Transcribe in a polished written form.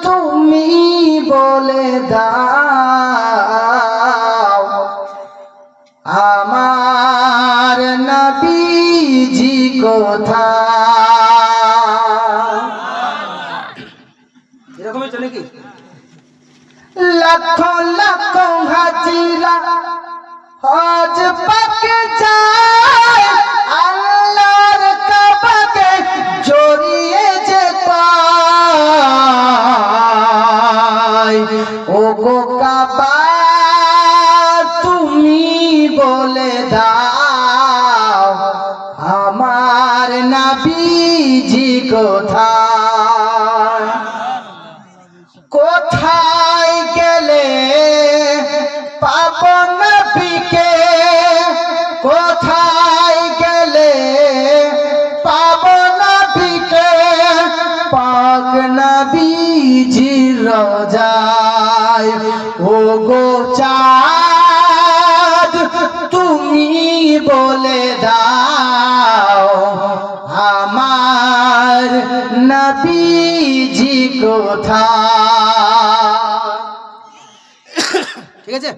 তুমি বলে দাও আমার নবীজি কোথায়। এরকমই চলে কি লাখ লাখ হাজিরা হজ পাকে যায় আল্লাহর কাবাকে জড়িয়ে যেতায়। ও গো কাবা তুমি বলে দাও আমার নবীজি কোথায়। কোথায় গেলে পাবো নবীকে, কোথায় গেলে পাবো নবীকে, পাক নবীজির রোজায়। ও গো চাঁদ তুমি বলে দাও আমার নবীজি কোথায়। ঠিক আছে।